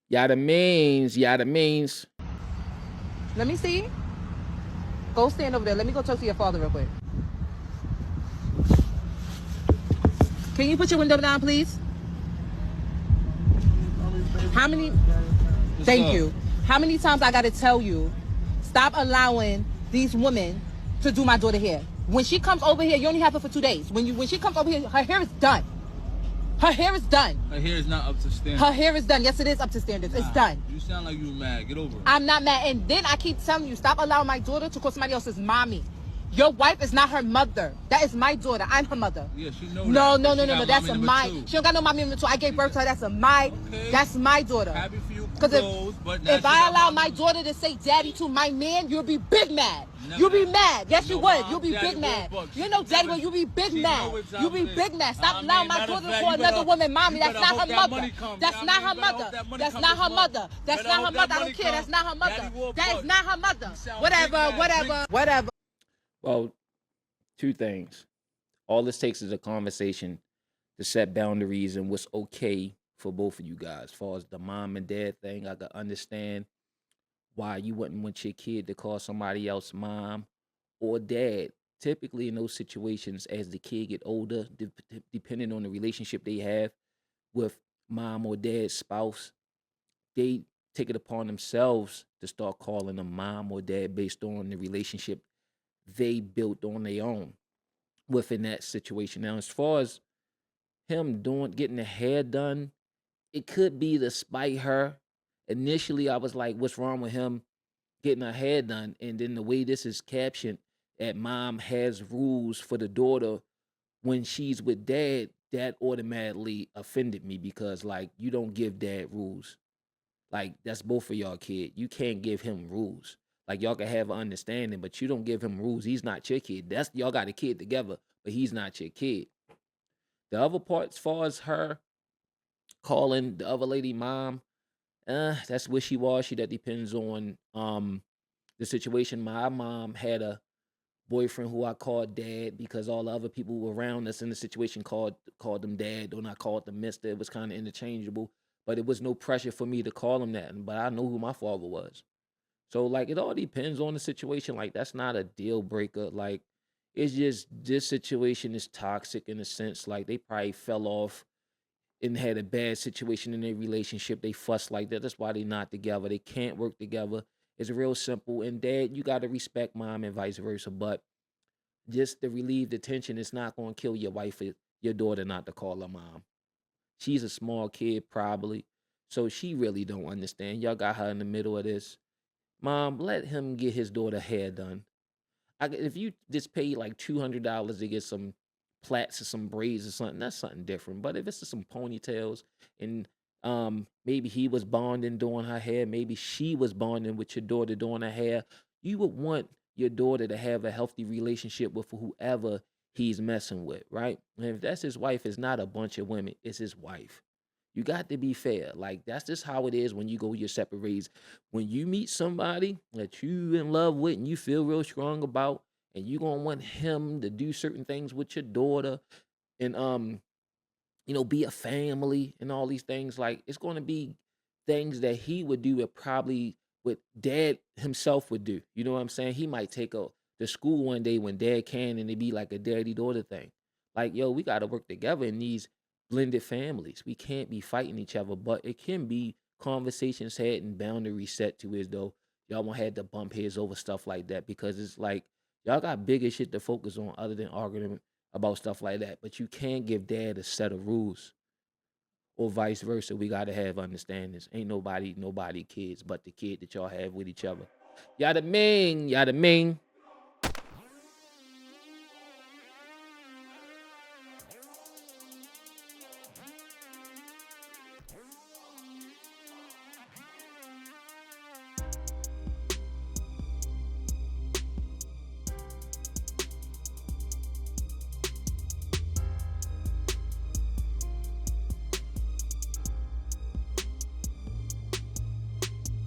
Yada means. Let me see. Go stand over there. Let me go talk to your father real quick. Can you put your window down, please? How many? Thank you. How many times I gotta tell you, stop allowing these women to do my daughter hair. When she comes over here, you only have her for 2 days. When she comes over here, her hair is done. Her hair is done. Her hair is not up to standards. Her hair is done. Yes, it is up to standards. It's done. You sound like you mad. Get over it. I'm not mad. And then I keep telling you, stop allowing my daughter to call somebody else's mommy. Your wife is not her mother. That is my daughter. I'm her mother. Yeah, she know No, that. no, no, no, no. That's my. She don't got no mommy number two. I gave birth to her. That's That's my daughter. Happy for you. Because if I allow my daughter to say daddy to my man, you'll be big mad. You'll be mad. Yes, you would. You'll be big mad. You know daddy will. You'll be big mad. You'll be big mad. Stop allowing my daughter to call another woman mommy. That's not her mother. That's not her mother. That's not her mother. That's not her mother. I don't care. That's not her mother. That is not her mother. Whatever. Well, two things. All this takes is a conversation to set boundaries and what's okay for both of you guys. As far as the mom and dad thing, I can understand why you wouldn't want your kid to call somebody else mom or dad. Typically, in those situations, as the kid get older, depending on the relationship they have with mom or dad's spouse, they take it upon themselves to start calling them mom or dad based on the relationship they built on their own within that situation. Now, as far as him getting the hair done, it could be to spite her. Initially, I was like, what's wrong with him getting her hair done? And then the way this is captioned, that mom has rules for the daughter when she's with dad, that automatically offended me because, like, you don't give dad rules. Like, that's both of y'all kid. You can't give him rules. Like, y'all can have an understanding, but you don't give him rules. He's not your kid. That's y'all got a kid together, but he's not your kid. The other part, as far as her calling the other lady mom, that's wishy-washy. That depends on the situation. My mom had a boyfriend who I called dad because all the other people around us in the situation called them dad, or not called them mister. It was kind of interchangeable, but it was no pressure for me to call him that. But I know who my father was. So, like, it all depends on the situation. Like, that's not a deal breaker. Like, it's just this situation is toxic in a sense. Like, they probably fell off and had a bad situation in their relationship. They fuss like that. That's why they not together. They can't work together. It's real simple. And dad, you got to respect mom and vice versa. But just to relieve the tension, it's not going to kill your wife or your daughter not to call her mom. She's a small kid, probably. So she really don't understand. Y'all got her in the middle of this. Mom, let him get his daughter hair done. If you just pay like $200 to get some plaits or some braids or something, that's something different. But if it's just some ponytails and maybe he was bonding doing her hair, maybe she was bonding with your daughter doing her hair, you would want your daughter to have a healthy relationship with whoever he's messing with, right? And if that's his wife, it's not a bunch of women, it's his wife. You got to be fair. Like, that's just how it is when you go your separate ways. When you meet somebody that you in love with and you feel real strong about, and you gonna want him to do certain things with your daughter, and be a family and all these things. Like, it's gonna be things that he would do that probably what dad himself would do. You know what I'm saying? He might take a to school one day when dad can, and it be like a daddy daughter thing. Like, yo, we gotta work together in these blended families. We can't be fighting each other, but it can be conversations had and boundaries set to as though y'all won't have to bump heads over stuff like that, because it's like y'all got bigger shit to focus on other than arguing about stuff like that. But you can't give dad a set of rules, or vice versa. We gotta have understandings. Ain't nobody kids but the kid that y'all have with each other. Yada ming, yada ming.